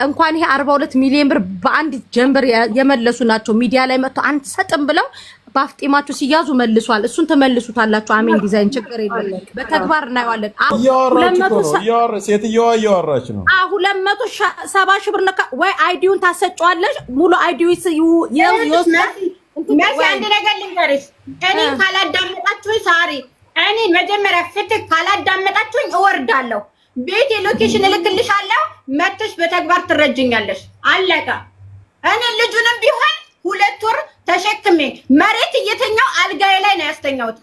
እንኳን ይሄ 42 ሚሊዮን ብር በአንድ ጀንበር የመለሱ ናቸው። ሚዲያ ላይ መጥተው አንሰጥም ብለው ባፍጤማቸው ሲያዙ መልሷል። እሱን ተመልሱታላችሁ። አሜን ዲዛይን ችግር የለም። በተግባር እናየዋለን። ሴትዮዋ እያወራች ነው። 270 ሺህ ብር ወይ አይዲውን ታሰጫዋለሽ። ሙሉ አይዲው መሲ አንድ ነገር ልንገርሽ። እኔ ካላዳመጣችሁኝ ሳሪ እኔ መጀመሪያ ፍትህ ካላዳመጣችሁኝ እወርዳለሁ። ቤት ሎኬሽን እልክልሻለሁ። መጥተሽ በተግባር ትረጅኛለሽ። አለቀ። እኔ ልጁንም ቢሆን 2 ወር ተሸክሜ መሬት እየተኛው አልጋዬ ላይ ነው ያስተኛሁት።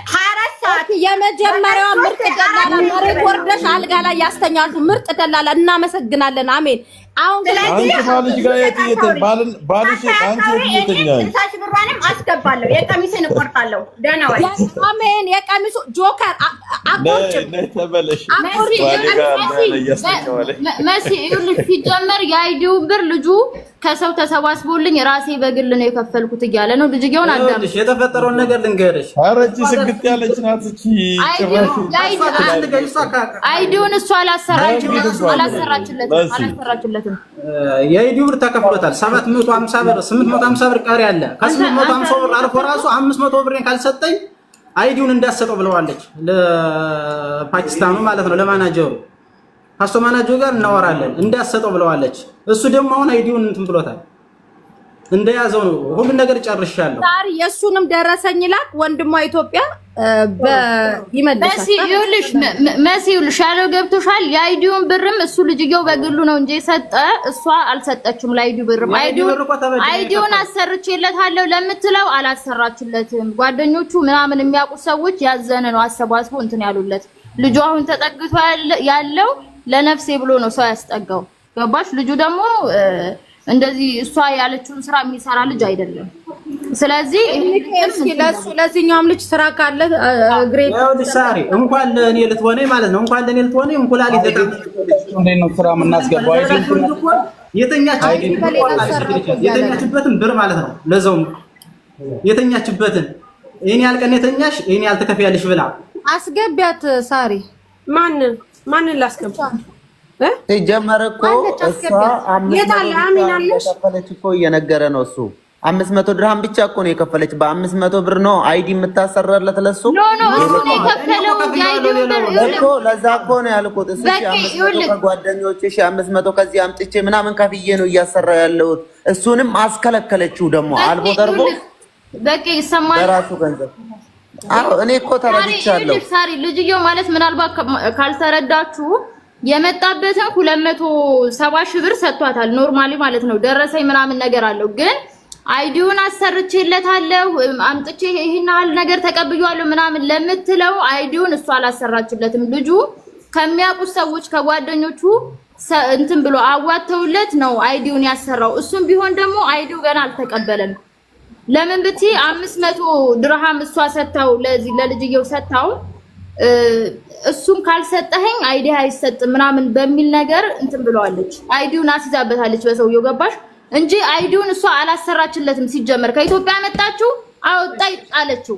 24 ሰዓት የመጀመሪያው ምርጥ ደላላ መሬት ወርደሽ አልጋ ላይ ያስተኛሉ። ምርጥ ደላላ እናመሰግናለን። አሜን። አሁን አንቺ ባልሽ ጋር ባልሽ አንቺ የትኛው ታሽ ብሯንም አስገባለሁ። የቀሚስን እቆርጣለሁ። ደህና ወይ አሜን። የቀሚሱ ጆከር አቆርጭ ተበለሽ መሲ ይኸውልሽ ሲጀመር የአይዲው ብር ልጁ ከሰው ተሰባስቦልኝ ራሴ በግል ነው የከፈልኩት እያለ ነው። ልጅየውን አዳምሽ የተፈጠረውን ነገር ልንገርሽ። አረጂ ስግት ያለች ናት እቺ ጭራሽ አይዲውን እሷ አላሰራችለትም። የአይዲው ብር ተከፍሎታል። 850 ብር ቀሪ አለ። ከ850 ብር አልፎ ራሱ 500 ብርን ካልሰጠኝ አይዲውን እንዳሰጠው ብለዋለች። ለፓኪስታኑ ማለት ነው ለማናጀሩ ፓስቶ ማናጀሩ ጋር እናወራለን እንዳሰጠው ብለዋለች። እሱ ደግሞ አሁን አይዲውን እንትን ብሎታል። እንደያዘው ነው ሁሉ ነገር ጨርሻለሁ። ዛሬ የሱንም ደረሰኝ ላክ ወንድሟ ኢትዮጵያ መሲ ይኸውልሽ ያለው ገብቶሻል። የአይዲውን ብርም እሱ ልጅየው በግሉ ነው እንጂ ሰጠ እሷ አልሰጠችም። ለአይዲው ብርም አይዲውን አሰርቼለታለሁ ለምትለው አላሰራችለትም። ጓደኞቹ ምናምን የሚያውቁ ሰዎች ያዘነ ነው አሰባስቦ እንትን ያሉለት። ልጁ አሁን ተጠግቶ ያለው ለነፍሴ ብሎ ነው ሰው ያስጠጋው። ገባሽ? ልጁ ደግሞ እንደዚህ እሷ ያለችውን ስራ የሚሰራ ልጅ አይደለም። ስለዚህ ለዚህኛውም ልጅ ስራ ካለ ግሬት ሳሪ እንኳን ለኔ ልትሆነኝ ማለት ነው እንኳን ለኔ ልትሆነኝ እንቁላል ይደቃል። እንዴት ነው ስራ የምናስገባው? የተኛችበትን ብር ማለት ነው ለዛውም የተኛችበትን ይሄን ያልቀን የተኛሽ ይሄን ያልተከፈያለሽ ብላ አስገቢያት። ሳሪ ማንን ላስገባ? ሲጀመር እኮ እሷ 500 የከፈለች እኮ እየነገረ ነው እሱ 500 ድርሃም ብቻ እኮ ነው የከፈለች። በ500 ብር ነው አይዲ የምታሰራለት ለሱ ኖ እሱ ነው የከፈለው። የአይዲው ብር እኮ ለዛ እኮ ነው ያልኩት። እሱ 500 ከጓደኞችሽ 500 ከዚህ አምጥቼ ምናምን ከፍዬ ነው እያሰራ ያለሁት። እሱንም አስከለከለችው ደግሞ አልቦ ተርቦ በቃ ይሰማል በራሱ ገንዘብ። አዎ እኔ እኮ ተረድቻለሁ። ሳሪ ልጅየው ማለት ምናልባት ካልተረዳችሁ የመጣበትን 270 ሺህ ብር ሰጥቷታል። ኖርማሊ ማለት ነው ደረሰኝ ምናምን ነገር አለው። ግን አይዲውን አሰርቼለታለሁ አምጥቼ ይሄን ያህል ነገር ተቀብያለሁ ምናምን ለምትለው አይዲውን እሷ አላሰራችለትም። ልጁ ከሚያውቁት ሰዎች ከጓደኞቹ እንትን ብሎ አዋተውለት ነው አይዲውን ያሰራው። እሱም ቢሆን ደግሞ አይዲው ገና አልተቀበለም። ለምን ብቲ 500 ድርሃም እሷ ሰጣው ለዚህ ለልጅየው ሰጣው። እሱም ካልሰጠኸኝ አይዲ አይሰጥም ምናምን በሚል ነገር እንትን ብለዋለች። አይዲውን አስይዛበታለች በሰውየው ገባሽ እንጂ አይዲውን እሷ አላሰራችለትም። ሲጀመር ከኢትዮጵያ መጣችው አውጣይ ጣለችው።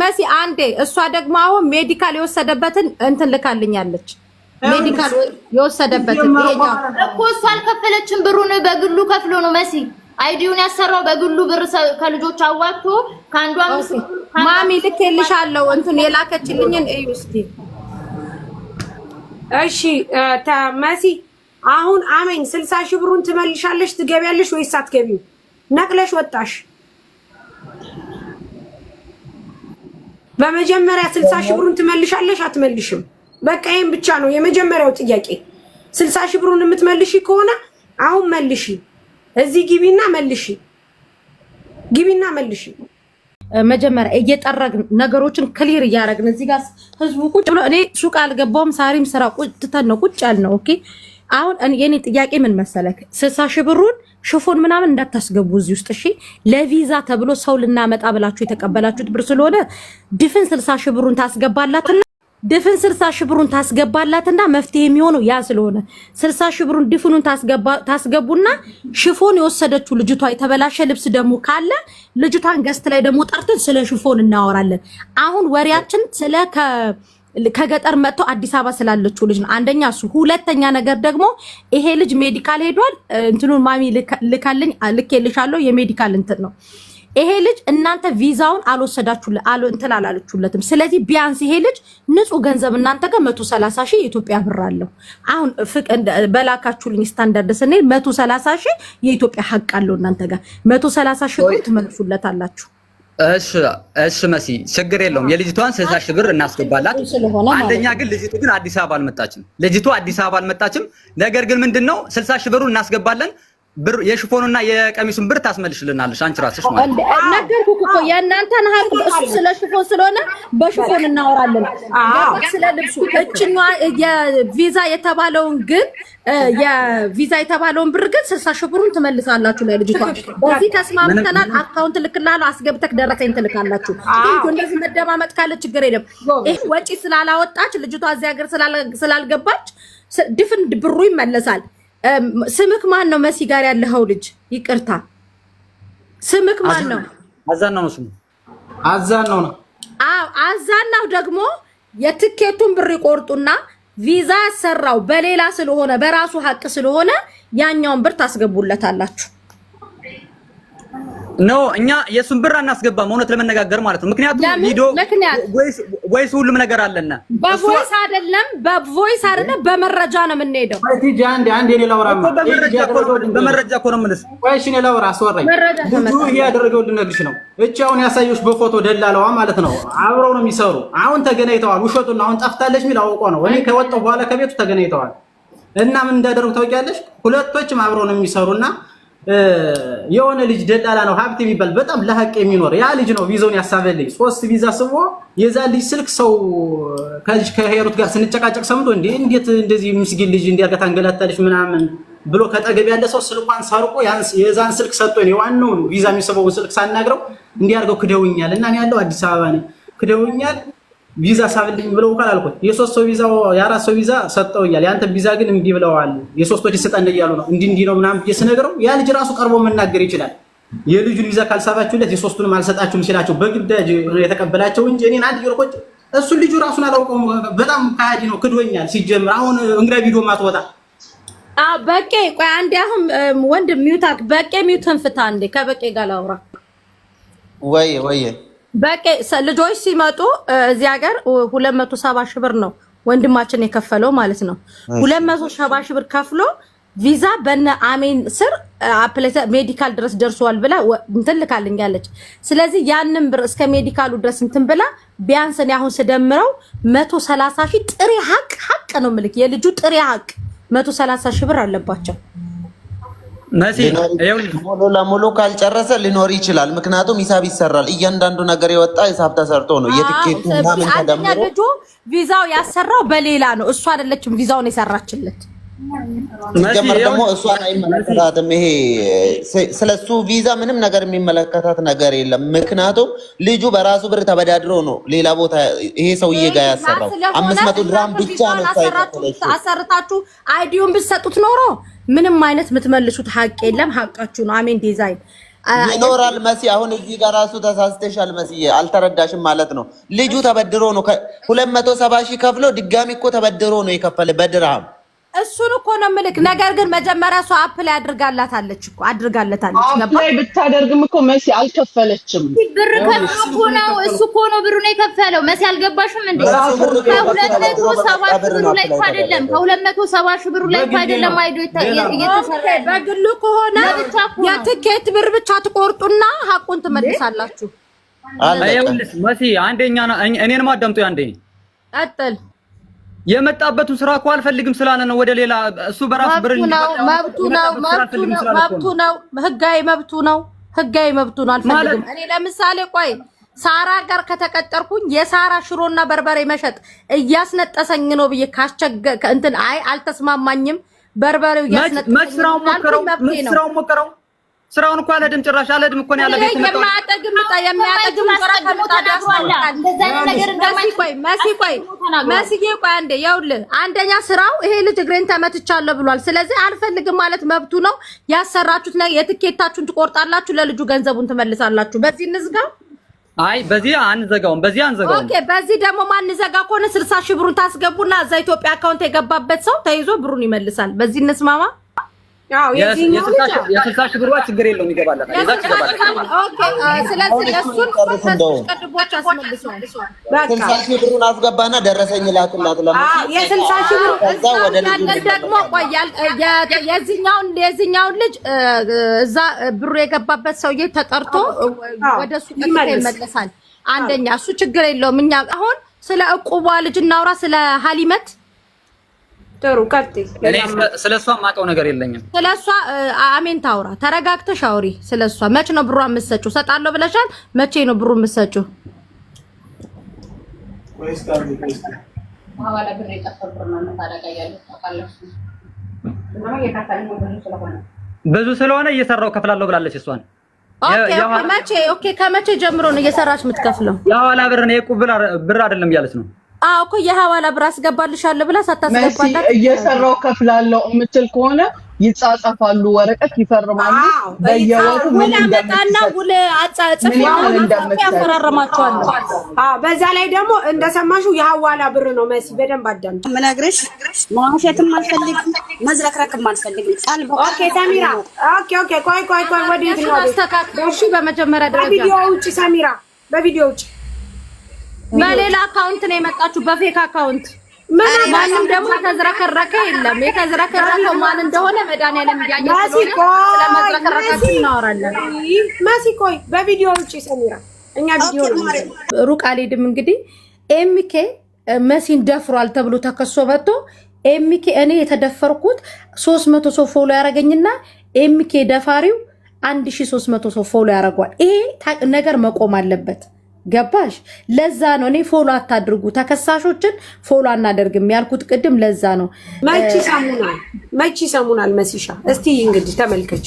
መሲ አንዴ እሷ ደግሞ አሁን ሜዲካል የወሰደበትን እንትን ልካልኛለች። ሜዲካል የወሰደበትን ይሄኛው እኮ እሷ አልከፈለችም። ብሩን በግሉ ከፍሎ ነው መሲ አይዲውን ያሰራው በግሉ ብር ከልጆች አዋጥቶ ካንዷ ማሚ ልኬልሻለሁ እንትን የላከችልኝን እዩ እስቲ። እሺ መሲ አሁን አሜን 60 ሺህ ብሩን ትመልሻለሽ ትገቢያለሽ ወይስ አትገቢው? ነቅለሽ ወጣሽ። በመጀመሪያ 60 ሺህ ብሩን ትመልሻለሽ አትመልሽም? በቃ ይሄን ብቻ ነው የመጀመሪያው ጥያቄ። 60 ሺህ ብሩን የምትመልሺ ከሆነ አሁን መልሺ። እዚህ ግቢና መልሺ። መጀመሪያ እየጠረግን ነገሮችን ክሊር እያደረግን እዚህ ጋር ህዝቡ ቁጭ ብሎ እኔ ሱቅ አልገባውም። ሳሪም ስራ ቁጭተን ነው ቁጭ ያልነው። ኦኬ አሁን የኔ ጥያቄ ምን መሰለክ 60 ሺህ ብሩን ሽፎን ምናምን እንዳታስገቡ እዚህ ውስጥ እሺ። ለቪዛ ተብሎ ሰው ልናመጣ ብላችሁ የተቀበላችሁት ብር ስለሆነ ድፍን 60 ሺህ ብሩን ታስገባላትና ድፍን 60 ሺህ ብሩን ታስገባላትና መፍትሄ የሚሆነው ያ ስለሆነ 60 ሺህ ብሩን ድፍኑን ታስገቡና ሽፎን የወሰደችው ልጅቷ የተበላሸ ልብስ ደግሞ ካለ ልጅቷን ገስት ላይ ደግሞ ጠርተን ስለ ሽፎን እናወራለን። አሁን ወሬያችን ስለ ከገጠር መጥቶ አዲስ አበባ ስላለችው ልጅ ነው። አንደኛ እሱ፣ ሁለተኛ ነገር ደግሞ ይሄ ልጅ ሜዲካል ሄዷል። እንትኑን ማሚ ልኬልሻለሁ የሜዲካል እንትን ነው። ይሄ ልጅ እናንተ ቪዛውን እንትን አላለችሁለትም። ስለዚህ ቢያንስ ይሄ ልጅ ንጹህ ገንዘብ እናንተ ጋር 130,000 የኢትዮጵያ ብር አለው። አሁን በላካችሁልኝ ስታንዳርድ ስንል 130,000 የኢትዮጵያ ሀቅ አለው እናንተ ጋር 130,000 ብር ትመልሱለታላችሁ። እሺ መሲ ችግር የለውም። የልጅቷን 60,000 ብር እናስገባላት። አንደኛ ግን ልጅቱ ግን አዲስ አበባ አልመጣችም። ነገር ግን ምንድነው 60,000 ብሩን እናስገባለን። ብር የሽፎኑና የቀሚሱን ብር ታስመልሽልናለሽ አንቺ ራስሽ ማለት ነው። ነገርኩህ እኮ የእናንተን ሀቅ እሱ ስለ ሽፎን ስለሆነ በሽፎን እናወራለን። ስለ ልብሱ እችኛዋ የቪዛ የተባለውን ብር ግን 60,000 ብሩን ትመልሳላችሁ ለልጅቷ። በዚህ ተስማምተናል። አካውንት ልክላለሁ፣ አስገብተክ ደረሰኝ ትልካላችሁ። እንደዚህ መደማመጥ ካለ ችግር የለም። ይሄ ወጪ ስላላወጣች ልጅቷ እዚህ ሀገር ስላልገባች ድፍን ብሩ ይመለሳል። ስምክ ማን ነው? መሲ ጋር ያለኸው ልጅ ይቅርታ፣ ስምክ ማን ነው? አዛናው ነው ስሙ። አዛናው ነው። አዎ አዛናው ደግሞ የትኬቱን ብር ይቆርጡና ቪዛ ያሰራው በሌላ ስለሆነ በራሱ ሀቅ ስለሆነ ያኛውን ብር ታስገቡለታላችሁ። ኖ እኛ የሱን ብር አናስገባም፣ እውነት ለመነጋገር ማለት ነው። ምክንያቱም ቪዲዮ ወይስ ሁሉም ነገር አለና በቮይስ አይደለም በመረጃ ነው የምንሄደው። አይቲጂ አንዴ ሌላውራማ በመረጃ እኮ ነው የምልሽ። ቆይሽ ሌላውራ አስወራኝ ብዙ ያደረገው ልነግርሽ ነው። እቺ አሁን ያሳየሽ በፎቶ ደላላዋ ማለት ነው። አብረው ነው የሚሰሩ። አሁን ተገናኝተዋል። ውሸቱን አሁን ጠፍታለች ሚል አውቆ ነው። እኔ ከወጣሁ በኋላ ከቤቱ ተገናኝተዋል። እና ምን እንዳደረጉ ታውቂያለሽ? ሁለቶችም አብረው ነው የሚሰሩና የሆነ ልጅ ደላላ ነው ሀብት የሚባል በጣም ለሀቅ የሚኖር ያ ልጅ ነው ቪዛውን ያሳበልኝ። 3 ቪዛ ስቦ የዛ ልጅ ስልክ ሰው ከሄሩት ጋር ስንጨቃጨቅ ሰምቶ እንዴት እንደዚህ ምስጊን ልጅ እንዲያገታ አንገላታለሽ ምናምን ብሎ ከጠገብ ያለ ሰው ስልኳን ሰርቆ የዛን ስልክ ሰጥቶኝ የዋናው ቪዛ የሚሰበው ስልክ ሳናግረው እንዲያርገው ክደውኛል እና እኔ ያለው አዲስ አበባ ነኝ ክደውኛል ቪዛ ሳብልኝ ብለው ቃል አልኩት። የ3 ሰው ቪዛ የ4 ሰው ቪዛ ሰጠውኛል። ያንተ ቪዛ ግን እንዲ ብለዋል። የ3ቶች ይሰጣል እያሉ ነው። እንዲ ነው ምናምን እየሰነገረው ያ ልጅ ራሱ ቀርቦ መናገር ይችላል። የልጁን ቪዛ ካልሳባችሁለት የ3ቱንም አልሰጣችሁም ሲላቸው በግዳጅ የተቀበላቸው እንጂ እኔን አንድ ይርቆጭ እሱ ልጁ ራሱን አላውቀውም። በጣም ካዲ ነው ክዶኛል። ሲጀምር አሁን እንግዳ ቪዲዮ ማትወጣ በቄ ቆይ አንዴ አሁን ወንድ ሚውታክ በቄ ሚውትን ፍታ እንዴ ከበቄ ጋር ላውራ ወይ በቄ ልጆች ሲመጡ እዚህ ሀገር 270,000 ብር ነው ወንድማችን የከፈለው ማለት ነው። 270,000 ብር ከፍሎ ቪዛ በነ አሜን ስር ሜዲካል ድረስ ደርሷል ብላ እንትን ልካልኛለች። ስለዚህ ያንን ብር እስከ ሜዲካሉ ድረስ እንትን ብላ ቢያንስ እኔ አሁን ስደምረው 130,000 ጥሬ ሀቅ ነው ምልክ የልጁ ጥሬ ሀቅ 130,000 ብር አለባቸው። ሙሉ ለሙሉ ካልጨረሰ ሊኖር ይችላል። ምክንያቱም ሂሳብ ይሰራል። እያንዳንዱ ነገር የወጣ ሂሳብ ተሰርቶ ነው የትኬቱ ምናምን ተደምሮ ልጁ ቪዛው ያሰራው በሌላ ነው። እሱ አይደለችም ቪዛውን የሰራችለት። ሲጀመር ደግሞ እሷን አይመለከታትም። ይሄ ስለሱ ቪዛ ምንም ነገር የሚመለከታት ነገር የለም። ምክንያቱም ልጁ በራሱ ብር ተበዳድሮ ነው ሌላ ቦታ ይሄ ሰውዬ ጋር ያሰራው 500 ድራም ብቻ ነው አሰርታችሁ አይዲውን ብትሰጡት ኖሮ ምንም አይነት የምትመልሱት ሀቅ የለም። ሀቃችሁ ነው። አሜን ዲዛይን ይኖራል። መሲ አሁን እዚህ ጋር ራሱ ተሳስተሻል። መሲ አልተረዳሽም ማለት ነው። ልጁ ተበድሮ ነው 270,000 ከፍሎ ድጋሚ እኮ ተበድሮ ነው የከፈለ በድራም። እሱን እኮ ነው ምልክ። ነገር ግን መጀመሪያ እሷ አፕላይ አድርጋለታለች። አፕላይ ብታደርግም እኮ መሲ አልከፈለችም። ብር ከፍሎ ነው እሱ እኮ ነው ብሩን የከፈለው። መሲ አልገባሽም እንዴ? ከ270 ብሩ ላይ አይደለም ከ270 ብሩ ላይ አይደለም አይዶ እየተሰራ በግሉ ከሆነ የትኬት ብር ብቻ ትቆርጡና ሀቁን ትመልሳላችሁ። አይውልስ መሲ አንደኛ እኔንም አዳምጡ። አንዴ ቀጥል። የመጣበቱ ስራ እኮ አልፈልግም ስላለ ነው ወደ ሌላ እሱ በራሱ ብር መብቱ ነው ህጋዊ መብቱ ነው አልፈልግም። እኔ ለምሳሌ ቆይ ሳራ ጋር ከተቀጠርኩኝ የሳራ ሽሮና በርበሬ መሸጥ እያስነጠሰኝ ነው ብዬ ካስቸገ እንትን አልተስማማኝም። በርበሬው እያስነጠሰኝ ስራውን ሞከረው ስራውን እኮ አለድም ጭራሽ አለድም እኮ ነው ያለ ቤት ነው የሚያጠግም መሲዬ ቆይ አንዴ ይኸውልህ፣ አንደኛ ስራው ይሄ ልጅ እግሬን ተመትቻለሁ ብሏል። ስለዚህ አልፈልግም ማለት መብቱ ነው። ያሰራችሁት ነገር የትኬታችሁን ትቆርጣላችሁ፣ ለልጁ ገንዘቡን ትመልሳላችሁ። በዚህ እንዝጋው። አይ በዚህ አንዘጋውም። ኦኬ በዚህ ደግሞ ማን ዘጋ ከሆነ 60 ሺህ ብሩን ታስገቡና እዛ ኢትዮጵያ አካውንት የገባበት ሰው ተይዞ ብሩን ይመልሳል። በዚህ እንስማማ። አዎ የ60 ሺህ ብሯ ችግር የለውም ይገባል። ኦኬ ስለዚህ ለሱን ቀድቦች አስመልሰዋል። 60 ሺህ ብሩን አስገባና ደረሰኝ ላክላት የ60 ሺህ ብሩ ከዛ ወደ ልጅ ደግሞ ቆያል። የዚህኛውን ልጅ እዛ ብሩ የገባበት ሰውዬ ተጠርቶ ወደ ሱ ይመለሳል። አንደኛ እሱ ችግር የለውም። እኛ አሁን ስለ እቁቧ ልጅ እናውራ፣ ስለ ሀሊመት ጥሩ ቀጥ እኔ ስለሷ ማቀው ነገር የለኝም። ስለሷ አሜን ታውራ፣ ተረጋግተሽ አውሪ ስለሷ። መቼ ነው ብሩ የምትሰጪው? ሰጣለሁ ብለሻል። መቼ ነው ብሩ የምትሰጪው? ብዙ ስለሆነ እየሰራው ከፍላለሁ ብላለች እሷን። ኦኬ ከመቼ ጀምሮ ነው እየሰራች የምትከፍለው? የሐዋላ ብር ነው የቁብ ብር አይደለም እያለች ነው። እኮ የሐዋላ ብር አስገባልሻለሁ ብላ ሳታስገባላት እየሰራው ከፍላለሁ የምትል ከሆነ ይጻጻፋሉ፣ ወረቀት ይፈርማሉ። በየወሩ ምን እንደምታና ውል አጻጽፍ ያፈራረማቸዋል። በዛ ላይ ደግሞ እንደሰማሽው የሐዋላ ብር ነው። መሲ በደንብ አዳምጪ። ምነግርሽ መዋሸትም አልፈልግም መዝረክረክም አልፈልግም። ኦኬ ሰሚራ ኦኬ ቆይ ወዴት ነው አስተካክለሽ በመጀመሪያ ደረጃ በቪዲዮ ውጪ ሰሚራ፣ በቪዲዮ ውጪ። በሌላ አካውንት ነው የመጣችሁ፣ በፌክ አካውንት። ማንም ደግሞ የተዝረከረከ የለም። የተዝረከረከው ማን እንደሆነ መድኃኒዓለም ያያችሁ ስለመዝረከረካችሁ እናወራለን። መሲ ቆይ በቪዲዮ ውጪ ሰሚራ፣ እኛ ቪዲዮ ሩቅ አልሄድም። እንግዲህ ኤምኬ መሲን ደፍሯል ተብሎ ተከሶ መጥቶ ኤምኬ እኔ የተደፈርኩት 300 ሰው ፎሎ ያረገኝና ኤምኬ ደፋሪው 1300 ሰው ፎሎ ያረጋል። ይሄ ነገር መቆም አለበት። ገባሽ? ለዛ ነው እኔ ፎሎ አታድርጉ ተከሳሾችን ፎሎ አናደርግም ያልኩት ቅድም። ለዛ ነው መቺ ሰሙናል መሲሻ። እስቲ እንግዲህ ተመልከች።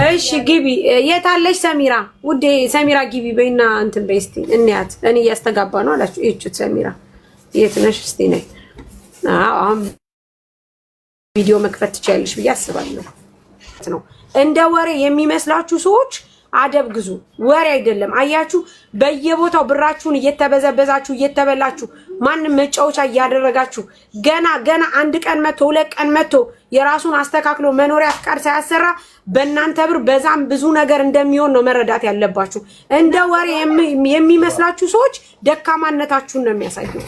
እሺ ግቢ። የታለሽ ሰሚራ ውዴ? ሰሚራ ግቢ በይና እንትን በይ እስቲ እንያት። እኔ እያስተጋባ ነው አላችሁ። እዩት ሰሚራ የት ነሽ? እስቲ ነይ። አሁን ቪዲዮ መክፈት ትችያለሽ ብዬ አስባለሁ። ነው እንደ ወሬ የሚመስላችሁ ሰዎች አደብ ግዙ። ወሬ አይደለም። አያችሁ፣ በየቦታው ብራችሁን እየተበዘበዛችሁ እየተበላችሁ ማንም መጫወቻ እያደረጋችሁ ገና አንድ ቀን መቶ ሁለት ቀን መቶ የራሱን አስተካክሎ መኖሪያ ፍቃድ ሳያሰራ በእናንተ ብር በዛም ብዙ ነገር እንደሚሆን ነው መረዳት ያለባችሁ። እንደ ወሬ የሚመስላችሁ ሰዎች ደካማነታችሁን ነው የሚያሳየው።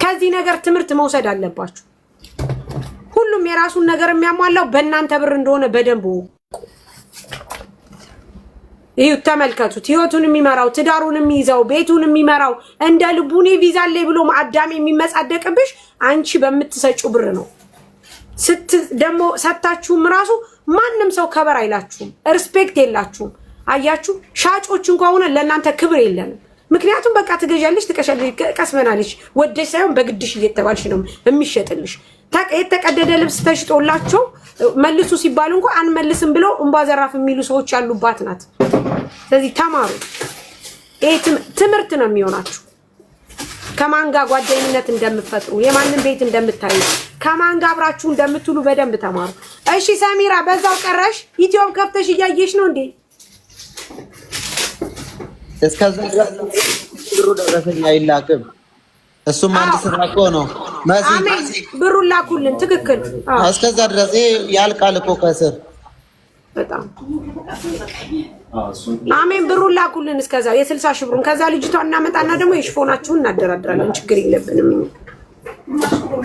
ከዚህ ነገር ትምህርት መውሰድ አለባችሁ። ሁሉም የራሱን ነገር የሚያሟላው በእናንተ ብር እንደሆነ በደንብ ይሁ ተመልከቱት። ህይወቱን የሚመራው ትዳሩን የሚይዘው ቤቱን የሚመራው እንደ ልቡኔ ቪዛ ላይ ብሎ ማዳም የሚመጻደቅብሽ አንቺ በምትሰጪው ብር ነው። ደግሞ ሰጣችሁም ራሱ ማንም ሰው ከበር አይላችሁም፣ ሪስፔክት የላችሁም። አያችሁ፣ ሻጮች እንኳን ሆነ ለእናንተ ክብር የለንም። ምክንያቱም በቃ ትገዣለሽ፣ ትቀሻለሽ፣ ቀስመናለሽ ወደሽ ሳይሆን በግድሽ እየተባልሽ ነው የሚሸጥልሽ። የተቀደደ ልብስ ተሽጦላቸው መልሱ ሲባሉ እንኳን አንመልስም ብለው እንባ ዘራፍ የሚሉ ሰዎች ያሉባት ናት። ስለዚህ ተማሩ። ይሄ ትምህርት ነው የሚሆናችሁ። ከማን ጋር ጓደኝነት እንደምትፈጥሩ፣ የማንን ቤት እንደምታዩ፣ ከማን ጋር አብራችሁ እንደምትውሉ በደንብ ተማሩ። እሺ ሰሚራ፣ በዛው ቀረሽ ዩቲዩብ ከፍተሽ እያየሽ ነው እንዴ? እስከዛ ድረስ ብሩ ደረሰኝ አይላክም። እሱም አንድ ስራ እኮ ነው። አሜን፣ ብሩን ላኩልን። ትክክል። እስከዛ ድረስ ያልቃል እኮ ከስር። በጣም አሜን፣ ብሩን ላኩልን። እስከዛ የ60 ሺህ ብሩን ከዛ ልጅቷን እናመጣና ደግሞ የሽፎናችሁን እናደራድራለን። ችግር የለብንም።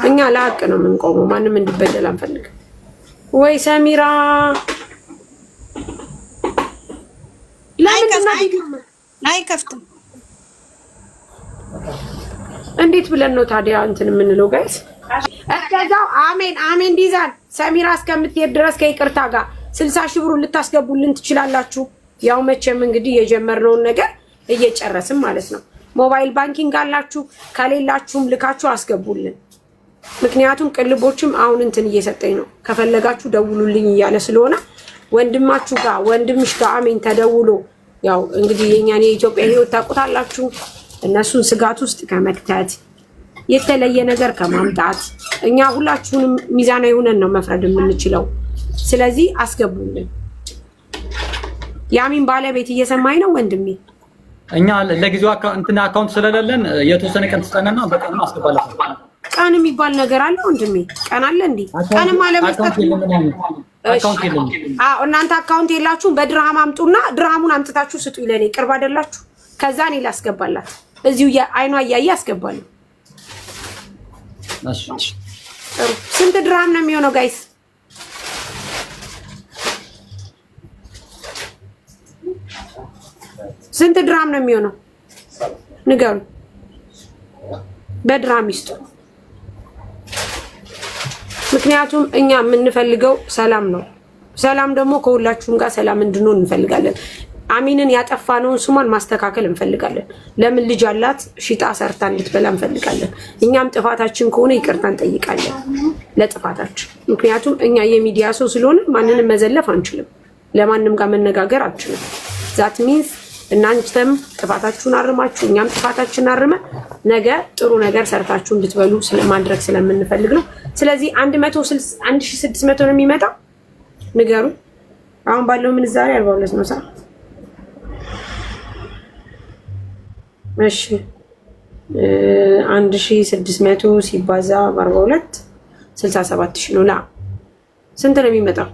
እኛ ለሀቅ ነው የምንቆመው። ማንም እንዲበደል አንፈልግም። ወይ ሰሚራ አይከፍትም። እንዴት ብለን ነው ታዲያ እንትን የምንለው? ጋይስ እስከዛው አሜን ዲዛን ሰሚራ እስከምትሄድ ድረስ ከይቅርታ ጋር 60 ሺህ ብሩን ልታስገቡልን ትችላላችሁ። ያው መቼም እንግዲህ የጀመርነውን ነገር እየጨረስን ማለት ነው። ሞባይል ባንኪንግ አላችሁ፣ ከሌላችሁም ልካችሁ አስገቡልን። ምክንያቱም ቅልቦችም አሁን እንትን እየሰጠኝ ነው። ከፈለጋችሁ ደውሉልኝ እያለ ስለሆነ ወንድማችሁ ጋር ወንድምሽ ጋር አሜን ተደውሎ ያው እንግዲህ የኛን የኢትዮጵያ ህይወት ታውቁታላችሁ። እነሱን ስጋት ውስጥ ከመክተት የተለየ ነገር ከማምጣት እኛ ሁላችሁንም ሚዛናዊ ሆነን ነው መፍረድ የምንችለው። ስለዚህ አስገቡልን። ያሚን ባለቤት እየሰማኝ ነው ወንድሜ? እኛ ለጊዜው አካውንት ስለሌለን የተወሰነ ቀን ትስጠንና በቀን ማስገባላት። ቀን የሚባል ነገር አለ ወንድሜ? ቀን አለ እንዴ? ቀንም አለመስጠት አካውንት የለም። እናንተ አካውንት የላችሁም። በድርሃም አምጡና ድርሃሙን አምጥታችሁ ስጡ ይለኔ። ቅርብ አይደላችሁ? ከዛ እኔ ላስገባላት እዚሁ አይኗ እያየ አስገባለሁ። እሺ ስንት ድርሃም ነው የሚሆነው ጋይስ? ስንት ድርሃም ነው የሚሆነው? ንገሩ። በድርሃም ይስጡ። ምክንያቱም እኛ የምንፈልገው ሰላም ነው። ሰላም ደግሞ ከሁላችሁም ጋር ሰላም እንድንሆን እንፈልጋለን። አሚንን ያጠፋነውን ስሟን ማስተካከል እንፈልጋለን። ለምን ልጅ አላት ሽጣ ሰርታ እንድትበላ እንፈልጋለን። እኛም ጥፋታችን ከሆነ ይቅርታ እንጠይቃለን ለጥፋታችን። ምክንያቱም እኛ የሚዲያ ሰው ስለሆነ ማንንም መዘለፍ አንችልም፣ ለማንም ጋር መነጋገር አንችልም። ዛት ሚንስ እናንተም ጥፋታችሁን አርማችሁ እኛም ጥፋታችንን አርመን ነገ ጥሩ ነገር ሰርታችሁ እንድትበሉ ስለማድረግ ስለምንፈልግ ነው። ስለዚህ 1600 ነው የሚመጣው። ንገሩ። አሁን ባለው ምንዛሬ 42 ነው ሰዓት። እሺ 1600 ሲባዛ በ42 67000 ነው። ላ ስንት ነው የሚመጣው?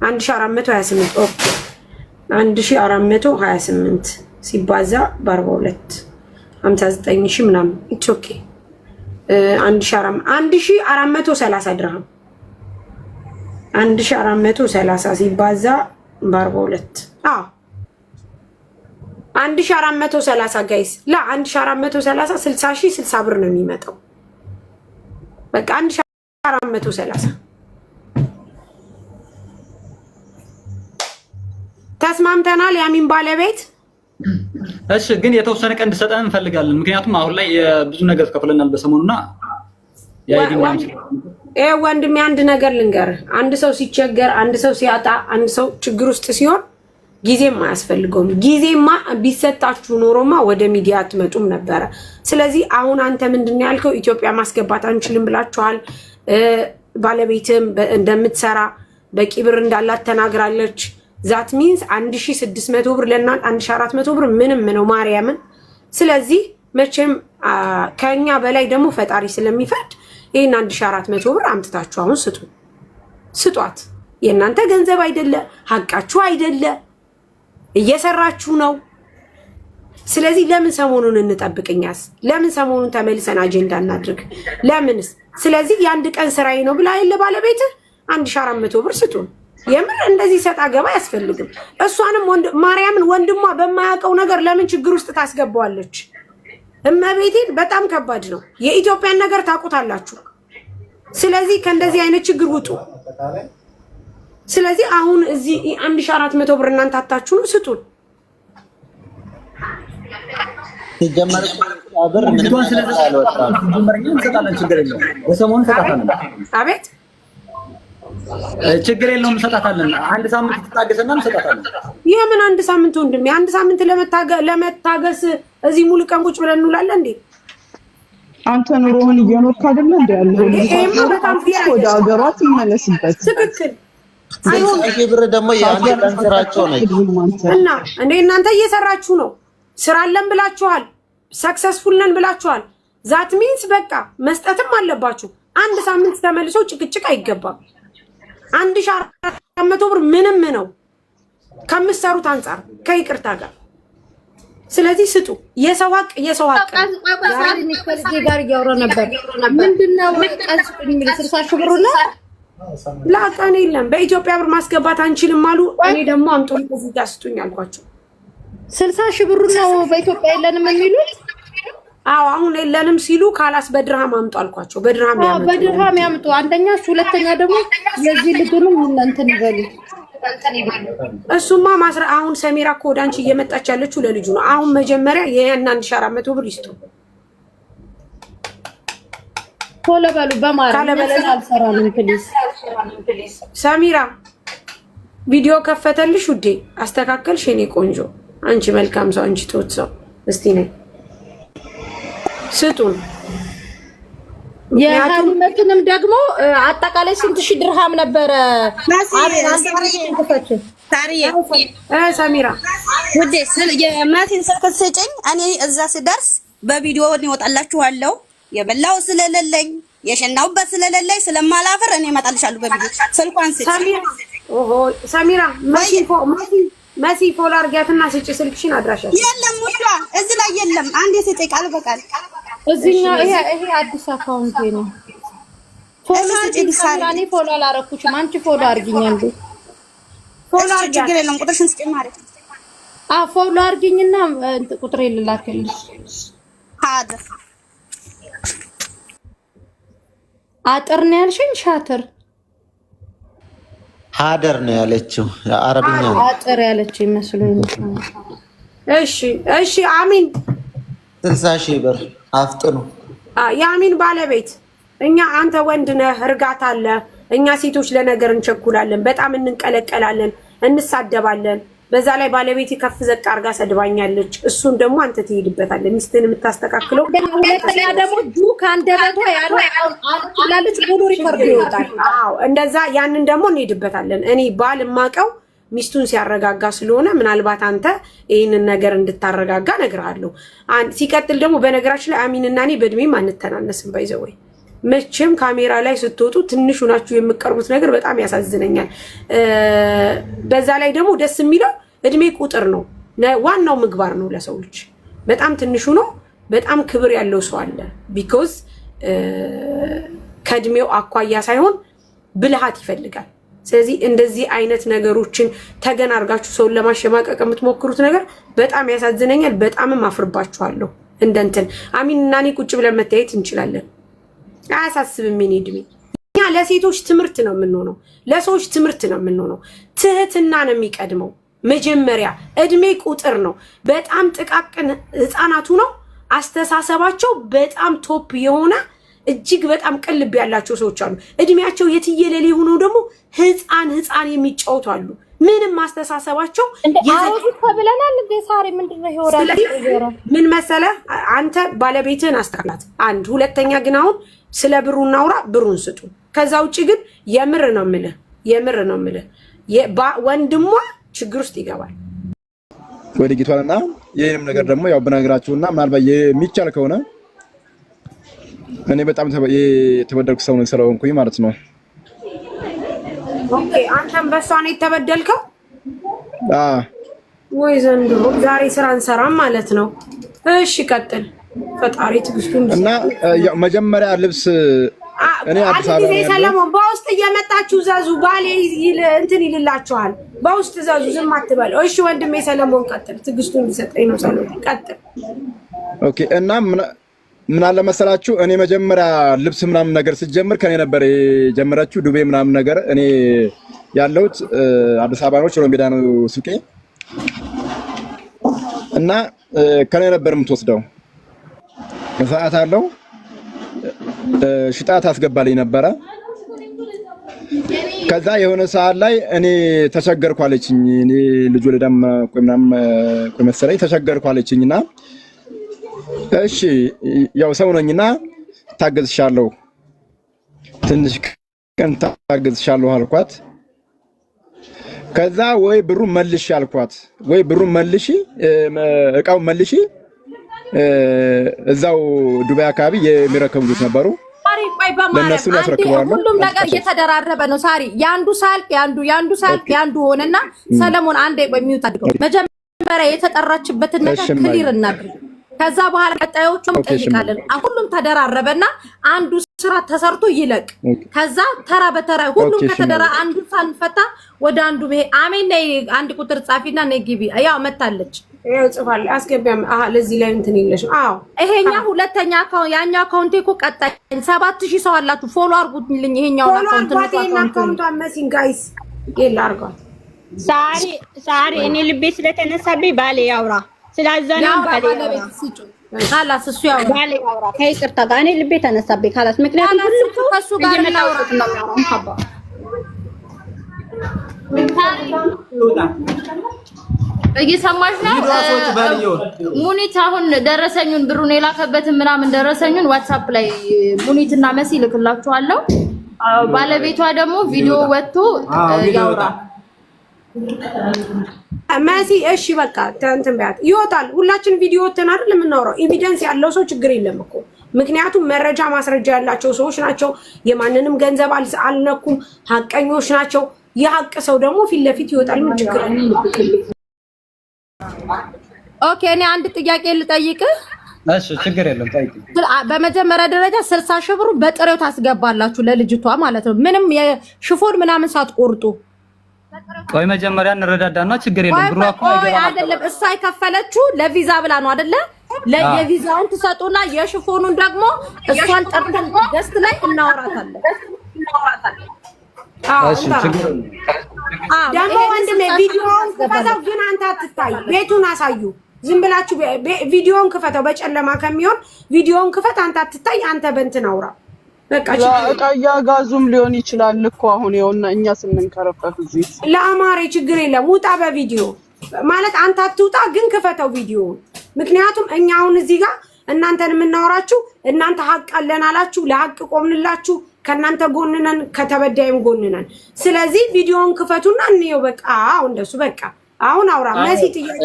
1428 ኦኬ 1428 ሲባዛ በ42 59000 ምናምን ኢትስ ኦኬ 1430 ድርሃም 1430 ሲባዛ በ42 1430 ጋይስ ላ 1430 60000 60 ብር ነው የሚመጣው። በቃ 1430 ተስማምተናል። ያሚን ባለቤት እሺ፣ ግን የተወሰነ ቀን እንድሰጠን እንፈልጋለን። ምክንያቱም አሁን ላይ ብዙ ነገር ከፍለናል በሰሞኑና ወንድሜ አንድ ነገር ልንገርህ። አንድ ሰው ሲቸገር፣ አንድ ሰው ሲያጣ፣ አንድ ሰው ችግር ውስጥ ሲሆን ጊዜም አያስፈልገውም። ጊዜማ ቢሰጣችሁ ኖሮማ ወደ ሚዲያ አትመጡም ነበረ። ስለዚህ አሁን አንተ ምንድን ነው ያልከው? ኢትዮጵያ ማስገባት አንችልም ብላችኋል። ባለቤትም እንደምትሰራ በቂ ብር እንዳላት ተናግራለች። ዛት ሚንስ 1600 ብር ለእናንተ 1400 ብር ምንም ነው ማርያምን። ስለዚህ መቼም ከኛ በላይ ደግሞ ፈጣሪ ስለሚፈርድ ይሄን 1400 ብር አምጥታችሁ አሁን ስጧት። የእናንተ ገንዘብ አይደለ፣ ሀቃችሁ አይደለ፣ እየሰራችሁ ነው። ስለዚህ ለምን ሰሞኑን እንጠብቅኛስ? ለምን ሰሞኑን ተመልሰን አጀንዳ እናድርግ? ለምንስ? ስለዚህ የአንድ ቀን ስራዬ ነው ብላ የለ ባለቤትህ 1400 ብር ስጡን። የምን እንደዚህ ሰጣ ገባ አያስፈልግም። እሷንም ማርያምን ወንድሟ በማያውቀው ነገር ለምን ችግር ውስጥ ታስገባዋለች? እመቤቴን በጣም ከባድ ነው። የኢትዮጵያን ነገር ታውቁታላችሁ። ስለዚህ ከእንደዚህ አይነት ችግር ውጡ። ስለዚህ አሁን እዚህ 1400 ብር እናንተ አታችሁ ነው ስጡን። ሲጀመር ብር ምን አቤት ችግር የለውም እንሰጣታለን። አንድ ሳምንት ትታገሰና እንሰጣታለን። የምን አንድ ሳምንት ወንድሜ? አንድ ሳምንት ለመታገስ እዚህ ሙሉ ቀን ቁጭ ብለን እንውላለን እንዴ? አንተ ኑሮህን እየኖርክ አይደለ እንዴ ያለው? ወደ ሀገሯ ትመለስበት። ትክክል። ይሄ ብር ደግሞ የአንድ ቀን ስራቸው ነው እና እንዴ እናንተ እየሰራችሁ ነው። ስራ አለን ብላችኋል። ሰክሰስፉል ነን ብላችኋል። ዛት ሚንስ በቃ መስጠትም አለባችሁ። አንድ ሳምንት ተመልሶ ጭቅጭቅ አይገባም። 1400 ብር ምንም ነው ከምትሰሩት አንፃር ከይቅርታ ጋር። ስለዚህ ስጡ። የሰው ሀቅ ዛሬ ከልጄ ጋር እያወራ ነበር። ምንድነው ቀንስኩኝ የሚል 60 ሺህ ብር ላቀን የለም በኢትዮጵያ ብር ማስገባት አንችልም አሉ። እኔ ደግሞ አምጦ እዚህ ጋር ስጡኝ አልኳቸው። 60 ሺህ ብር ነው በኢትዮጵያ የለንም የሚሉት። አዎ አሁን የለንም ሲሉ ካላስ በድርሃም አምጡ አልኳቸው። በድርሃም ያምጡ። አንደኛ እሱ፣ ሁለተኛ ደግሞ የዚህ ልጅንም እንትን ይበሉ። እሱማ አሁን ሰሜራ እኮ ወደ አንቺ እየመጣች ያለችው ለልጁ ነው። አሁን መጀመሪያ የያን 1400 ብር ይስጡ። ቶሎ በሉ በማርያም አልሰራንም ፕሊዝ። ሰሜራ ቪዲዮ ከፈተልሽ ውዴ፣ አስተካከልሽ የኔ ቆንጆ። አንቺ መልካም ሰው፣ አንቺ ትሁት ሰው። እስቲ ነይ ስጡን። የሀሊመቱንም ደግሞ አጠቃላይ ስንት ሺህ ድርሃም ነበረ? ሰሚራ ውዴ የማቲን ስልክ ስጭኝ። እኔ እዛ ስደርስ በቪዲዮ እወጣላችኋለሁ። የበላው ስለሌለኝ የሸናውበት ስለሌለኝ ስለማላፈር እኔ እመጣልሻለሁ በቪዲዮ። ስልኳን ስጭ ሰሚራ። መሲ ፎሎ አድርጊያትና ስጭ ስልክሽን አድራሻሽ። የለም ውዷ እዚህ ላይ የለም። አንዴ ስጭኝ ቃል በቃል እዚህኛው ይሄ አዲስ አካውንት ነው። ፎሎ አድርጊኝ ሰሚራ። እኔ ፎሎ አላረኩሽም። አንቺ ፎሎ አድርጊኝ እንዴ። ፎሎ አድርጊኝ ችግር የለም። ቁጥርሽን ስጭኝ ማለት ነው። ፎሎ አድርጊኝና ቁጥሬ ልላክልሽ። ሀድር አጥር ነው ያልሽኝ? ሻትር ሀደር ነው ያለችው። አረብኛ ነው አጥር ያለችው ይመስሉኝ። እሺ አሚን 60,000 ብር አፍጥኑ። የአሚን ባለቤት እኛ አንተ ወንድ ነህ፣ እርጋታ አለ። እኛ ሴቶች ለነገር እንቸኩላለን፣ በጣም እንንቀለቀላለን፣ እንሳደባለን። በዛ ላይ ባለቤት ከፍ ዘቅ አርጋ ሰድባኛለች። እሱን ደግሞ አንተ ትሄድበታለህ። ሚስትን የምታስተካክለው ሁለተኛ ደግሞ ጁ ካንደበቷ ያለው አላለች ሙሉ ሪከርድ ይወጣል። አዎ እንደዛ ያንን ደግሞ እንሄድበታለን። እኔ ባል ማቀው ሚስቱን ሲያረጋጋ ስለሆነ ምናልባት አንተ ይሄንን ነገር እንድታረጋጋ እነግርሃለሁ። ሲቀጥል ደግሞ በነገራችን ላይ አሚንና እኔ በእድሜም አንተናነስም። ባይዘው መቼም ካሜራ ላይ ስትወጡ ትንሹ ናችሁ የምትቀርቡት ነገር በጣም ያሳዝነኛል። በዛ ላይ ደግሞ ደስ የሚለው እድሜ ቁጥር ነው፣ ዋናው ምግባር ነው። ለሰው ልጅ በጣም ትንሹ ነው፣ በጣም ክብር ያለው ሰው አለ። ቢኮዝ ከእድሜው አኳያ ሳይሆን ብልሃት ይፈልጋል። ስለዚህ እንደዚህ አይነት ነገሮችን ተገን አድርጋችሁ ሰውን ለማሸማቀቅ የምትሞክሩት ነገር በጣም ያሳዝነኛል። በጣምም አፍርባችኋለሁ። እንደንትን አሚን እና እኔ ቁጭ ብለን መታየት እንችላለን። አያሳስብም። ምን እድሜ እኛ ለሴቶች ትምህርት ነው የምንሆነው፣ ለሰዎች ትምህርት ነው የምንሆነው። ትህትና ነው የሚቀድመው። መጀመሪያ እድሜ ቁጥር ነው። በጣም ጥቃቅን ህፃናቱ ነው አስተሳሰባቸው በጣም ቶፕ የሆነ እጅግ በጣም ቅልብ ያላቸው ሰዎች አሉ። እድሜያቸው የትየለሌ ሆነው ደግሞ ህፃን የሚጫወቱ አሉ። ምንም አስተሳሰባቸው የዘጉት ተብለናል። እንደ ሳሪ ምንድነው ይወራል? ምን መሰለ አንተ ባለቤትህን አስተካክላት። አንድ ሁለተኛ ግን አሁን ስለ ብሩ እናውራ፣ ብሩን ስጡ። ከዛ ውጪ ግን የምር ነው የምልህ ወንድሟ ችግር ውስጥ ይገባል። ወደ ጌቷልና ይሄንም ነገር ደግሞ ያው በነገራችሁና ምናልባት የሚቻል ከሆነ እኔ በጣም የተበደልኩ ሰው ነኝ ስለሆንኩኝ ማለት ነው። ኦኬ አንተም በሷ ነው የተበደልከው? ወይ ዘንድሮ ዛሬ ስራ እንሰራም ማለት ነው። እሺ ቀጥል። ፈጣሪ ትግስቱን እና መጀመሪያ ልብስ እኔ አዲስ አበባ ነው ሰለሞን በውስጥ እየመጣችሁ ዘዙ። ባሌ እንትን ይልላችኋል። በውስጥ ዘዙ፣ ዝም አትበለው። እሺ ወንድሜ ሰለሞን ቀጥል። ትግስቱን እንዲሰጠኝ ነው ሰለሞን ቀጥል። ኦኬ እና ምን አለ መሰላችሁ እኔ መጀመሪያ ልብስ ምናምን ነገር ሲጀምር ከኔ ነበር የጀመረችው። ዱቤ ምናምን ነገር እኔ ያለሁት አዲስ አበባ ነው፣ ችሎ ሜዳ ነው ሱቄ እና ከኔ ነበር የምትወስደው። ሰዓት አለው ሽጣት አስገባልኝ ነበረ። ከዛ የሆነ ሰዓት ላይ እኔ ተቸገርኩ አለችኝ። እኔ ልጅ ወለዳም ቆይ መሰለኝ ተቸገርኩ አለችኝና እሺ ያው ሰው ነኝና ታገዝሻለሁ፣ ትንሽ ቀን ታገዝሻለሁ አልኳት። ከዛ ወይ ብሩን መልሽ አልኳት፣ ወይ ብሩን መልሺ፣ እቃው መልሺ። እዛው ዱባይ አካባቢ የሚረከቡ ልጆች ነበሩ፣ ለነሱ ያስረክባሉ። ሁሉም ነገር እየተደራረበ ነው። ሳሪ ያንዱ ሳልቅ ያንዱ ሳልቅ ያንዱ ሆነና ሰለሞን አንዴ በሚውት አድርገው መጀመሪያ የተጠራችበትን ነገር ክሊር እናድርግ። ከዛ በኋላ ቀጣዮቹም ጠይቃለን። ሁሉም ተደራረበና አንዱ ስራ ተሰርቶ ይለቅ። ከዛ ተራ በተራ ሁሉም ከተደራ አንዱ ሳንፈታ ወደ አንዱ አሜን ነይ አንድ ቁጥር ጻፊና ነይ ግቢ። ያው መታለች ያው ጽፋል አስገቢያም ለዚህ ላይ እንትን ይለሽ። ይሄኛ ሁለተኛ አካውንት ያኛው አካውንቴ እኮ ቀጣይ 7000 ሰው አላችሁ ፎሎ አርጉልኝ። ይሄኛው አካውንት ነው አካውንቷ መሲን ጋይስ ይላ አርጓል። ሳሪ እኔ ልቤ ስለተነሳብኝ ባሌ ያውራ ስላዘነ ባሌ ካላስ እሱ ያው ባሌ ያውራ ከይቅርታ ጋር እኔ ልቤ ተነሳብኝ ካላስ ምክንያቱም ሁሉ ከሱ ጋር ነው ሀባ እየሰማሽ ነው ሙኒት። አሁን ደረሰኙን ብሩን የላከበትን ምናምን ደረሰኙን ዋትስአፕ ላይ ሙኒት እና መሲ ልክላችኋለሁ። ባለቤቷ ደግሞ ቪዲዮ ወጥቶ ያውራ። መሲ እሺ በቃ እንትን በያት ይወጣል። ሁላችን ቪዲዮ ወተን አይደል የምናወራው። ኤቪደንስ ያለው ሰው ችግር የለም እኮ ምክንያቱም መረጃ ማስረጃ ያላቸው ሰዎች ናቸው። የማንንም ገንዘብ አልነኩም፣ ሀቀኞች ናቸው። የሀቅ ሰው ደግሞ ፊት ለፊት ይወጣል። ምን ችግር አለ? ኦኬ እኔ አንድ ጥያቄ ልጠይቅህ። እሺ ችግር የለም ጠይቂ። በመጀመሪያ ደረጃ 60 ሺህ ብሩ በጥሬው ታስገባላችሁ ለልጅቷ ማለት ነው፣ ምንም የሽፎን ምናምን ሳትቆርጡ? ቆይ መጀመሪያ እንረዳዳና ችግር የለም። ብሩ እኮ አይደለም እሷ የከፈለችው ለቪዛ ብላ ነው አይደለ? የቪዛውን ትሰጡና የሽፎኑን ደግሞ እሷን ጠርተን ገስት ላይ እናወራታለን። እሺ ችግር ደግሞ ወንድሜ ቪዲዮውን ክፈተው፣ ግን አንተ አትታይ። ቤቱን አሳዩ። ዝም ብላችሁ ቪዲዮውን ክፈተው። በጨለማ ከሚሆን ቪዲዮውን ክፈት፣ አንተ አትታይ። አንተ በእንትን አውራ በቃ። እቃያ ጋዙም ሊሆን ይችላል እኮ አሁን ይኸውና እኛ ስንንከረፈፍ እዚህ ለአማሬ ችግር የለም። ውጣ በቪዲዮ ማለት አንተ አትውጣ፣ ግን ክፈተው ቪዲዮውን። ምክንያቱም እኛ አሁን እዚህ ጋር እናንተን የምናወራችሁ እናንተ ሀቅ አለን አላችሁ፣ ለሀቅ ቆምንላችሁ፣ ከእናንተ ጎንነን ከተበዳይም ጎንነን። ስለዚህ ቪዲዮውን ክፈቱና እንየው። በቃ አሁን እንደሱ በቃ አሁን አውራ መሲ። ጥያቄ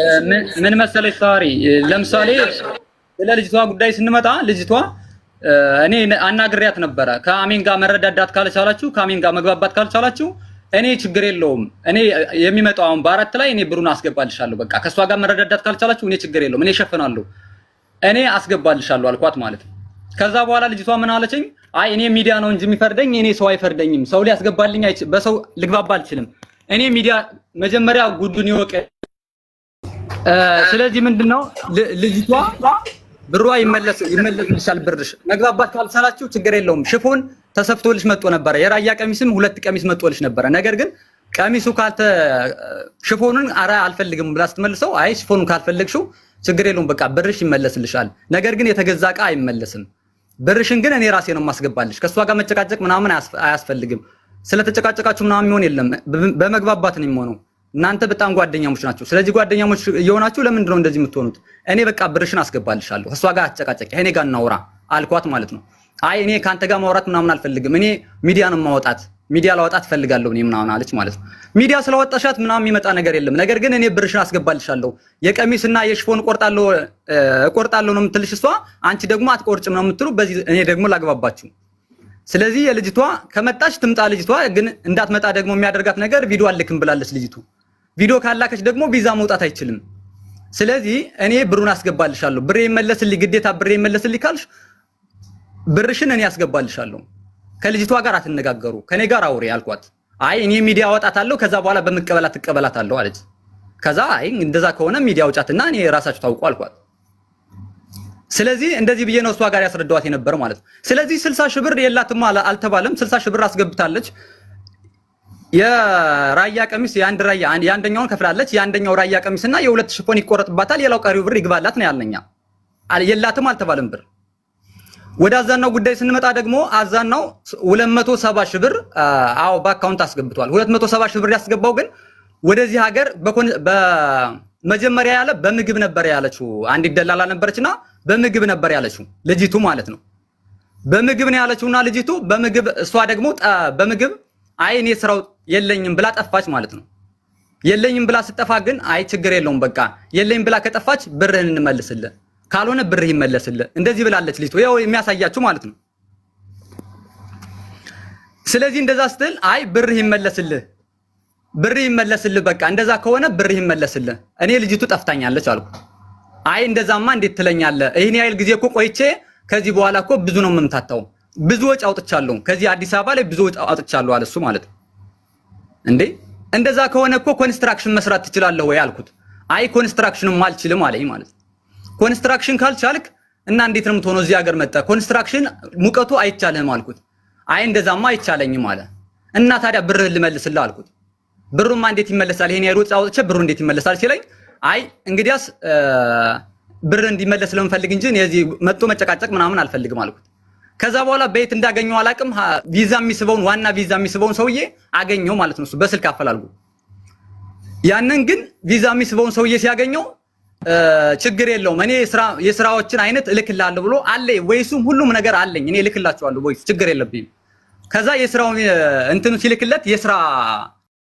ምን መሰለሽ ሳሪ፣ ለምሳሌ ለልጅቷ ጉዳይ ስንመጣ ልጅቷ እኔ አናግሪያት ነበረ። ከአሜን ጋር መረዳዳት ካልቻላችሁ፣ ከአሜን ጋር መግባባት ካልቻላችሁ እኔ ችግር የለውም። እኔ የሚመጣው አሁን በአራት ላይ እኔ ብሩን አስገባልሻለሁ። በቃ ከሷ ጋር መረዳዳት ካልቻላችሁ እኔ ችግር የለውም፣ እኔ እሸፍናለሁ፣ እኔ አስገባልሻለሁ አልኳት ማለት ነው። ከዛ በኋላ ልጅቷ ምን አለችኝ? አይ እኔ ሚዲያ ነው እንጂ የሚፈርደኝ እኔ ሰው አይፈርደኝም። ሰው ሊያስገባልኝ በሰው ልግባባ አልችልም። እኔ ሚዲያ መጀመሪያ ጉዱን ይወቅ። ስለዚህ ምንድነው ልጅቷ ብሯ ይመለስልሻል። ብርሽ መግባባት ካልቻላችሁ ችግር የለውም። ሽፎን ተሰፍቶልሽ መጥቶ ነበረ። የራያ ቀሚስም 2 ቀሚስ መጥቶልሽ ነበረ። ነገር ግን ቀሚሱ ሽፎኑን አራ አልፈልግም ብላ ስትመልሰው አይ ሽፎኑን ካልፈለግሽው ችግር የለውም በቃ ብርሽ ይመለስልሻል። ነገር ግን የተገዛ ዕቃ አይመለስም። ብርሽን ግን እኔ ራሴ ነው የማስገባልሽ። ከሷ ጋር መጨቃጨቅ ምናምን አያስፈልግም። ስለተጨቃጨቃችሁ ምናምን የሚሆን የለም። በመግባባት ነው የሚሆነው። እናንተ በጣም ጓደኛሞች ናችሁ። ስለዚህ ጓደኛሞች እየሆናችሁ ለምንድን ነው እንደዚህ የምትሆኑት? እኔ በቃ ብርሽን አስገባልሻለሁ፣ ከሷ ጋር አጨቃጨቂ፣ እኔ ጋር እናውራ አልኳት ማለት ነው። አይ እኔ ካንተ ጋር ማውራት ምናምን አልፈልግም፣ እኔ ሚዲያ ነው ማውጣት፣ ሚዲያ ላወጣት ፈልጋለሁ እኔ ምናምን አለች ማለት ነው። ሚዲያ ስለወጣሻት ምናምን የሚመጣ ነገር የለም። ነገር ግን እኔ ብርሽን አስገባልሻለሁ፣ የቀሚስና የሽፎን እቆርጣለሁ ነው የምትልሽ እሷ። አንቺ ደግሞ አትቆርጭም ነው የምትሉ። በዚህ እኔ ደግሞ ላግባባችሁ። ስለዚህ የልጅቷ ከመጣች ትምጣ። ልጅቷ ግን እንዳትመጣ ደግሞ የሚያደርጋት ነገር ቪዲዮ አልክም ብላለች ልጅቱ። ቪዲዮ ካላከች ደግሞ ቪዛ መውጣት አይችልም። ስለዚህ እኔ ብሩን አስገባልሻለሁ፣ ብሬ ይመለስልኝ፣ ግዴታ ብሬ ይመለስልኝ ካልሽ ብርሽን እኔ አስገባልሻለሁ። ከልጅቷ ጋር አትነጋገሩ፣ ከኔ ጋር አውሪ አልኳት። አይ እኔ ሚዲያ አወጣታለሁ፣ ከዛ በኋላ በመቀበላት ትቀበላታለሁ አለች። ከዛ አይ እንደዛ ከሆነ ሚዲያ አውጫትና እኔ ራሳችሁ ታውቁ አልኳት። ስለዚህ እንደዚህ ብዬ ነው እሷ ጋር ያስረዳዋት የነበረ ማለት ነው። ስለዚህ 60 ሺህ ብር የላትም አልተባለም። 60 ሺህ ብር አስገብታለች። የራያ ቀሚስ የአንደኛውን ከፍላለች። የአንደኛው ራያ ቀሚስና የ2 ሽፎን ይቆረጥባታል። ሌላው ቀሪው ብር ይግባላት ነው ያለኛ። የላትም አልተባለም ብር። ወደ አዛናው ጉዳይ ስንመጣ ደግሞ አዛናው 270 ሺህ ብር አዎ በአካውንት አስገብቷል። 270 ሺህ ብር ያስገባው ግን ወደዚህ ሀገር በመጀመሪያ ያለ በምግብ ነበር ያለችው። አንዲት ደላላ ነበረችና በምግብ ነበር ያለችው ልጅቱ ማለት ነው። በምግብ ነው ያለችውና ልጅቱ በምግብ እሷ ደግሞ በምግብ አይ እኔ ስራው የለኝም ብላ ጠፋች ማለት ነው። የለኝም ብላ ስጠፋ ግን አይ ችግር የለውም በቃ የለኝም ብላ ከጠፋች ብርህን እንመልስልህ፣ ካልሆነ ብርህ ይመለስልህ እንደዚህ ብላለች ልጅቱ። ያው የሚያሳያችሁ ማለት ነው። ስለዚህ እንደዛ ስትል አይ ብርህ ይመለስልህ በቃ እንደዛ ከሆነ ብርህ ይመለስልህ፣ እኔ ልጅቱ ጠፍታኛለች አልኩ። አይ እንደዛማ እንዴት ትለኛለህ? ይሄን ያህል ጊዜ እኮ ቆይቼ ከዚህ በኋላ እኮ ብዙ ነው የምምታታው፣ ብዙ ወጪ አውጥቻለሁ፣ ከዚህ አዲስ አበባ ላይ ብዙ ወጪ አውጥቻለሁ አለ እሱ ማለት ነው። እንዴ እንደዛ ከሆነ እኮ ኮንስትራክሽን መስራት ትችላለህ ወይ አልኩት። አይ ኮንስትራክሽንም አልችልም አለኝ ማለት ነው። ኮንስትራክሽን ካልቻልክ እና እንዴት ነው የምትሆነው? እዚህ ሀገር መጣ ኮንስትራክሽን ሙቀቱ አይቻልህም አልኩት። አይ እንደዛማ አይቻለኝም አለ። እና ታዲያ ብርህን ልመልስልህ አልኩት። ብሩማ እንዴት ይመለሳል? ይሄን ያህል ወጪ አውጥቼ ብሩ እንዴት ይመለሳል ሲለኝ አይ እንግዲያስ ብር እንዲመለስ ለምፈልግ እንጂ እዚህ መጥቶ መጨቃጨቅ ምናምን አልፈልግም አልኩት። ከዛ በኋላ በየት እንዳገኘው አላቅም። ቪዛ የሚስበውን ዋና ቪዛ የሚስበውን ሰውዬ አገኘው ማለት ነው። እሱ በስልክ አፈላልጉ። ያንን ግን ቪዛ የሚስበውን ሰውዬ ሲያገኘው ችግር የለውም እኔ የስራዎችን አይነት እልክልሃለሁ ብሎ አለ ወይሱም ሁሉም ነገር አለኝ እኔ እልክላችኋለሁ ወይስ ችግር የለብኝም። ከዛ የስራውን እንትኑ ሲልክለት የስራ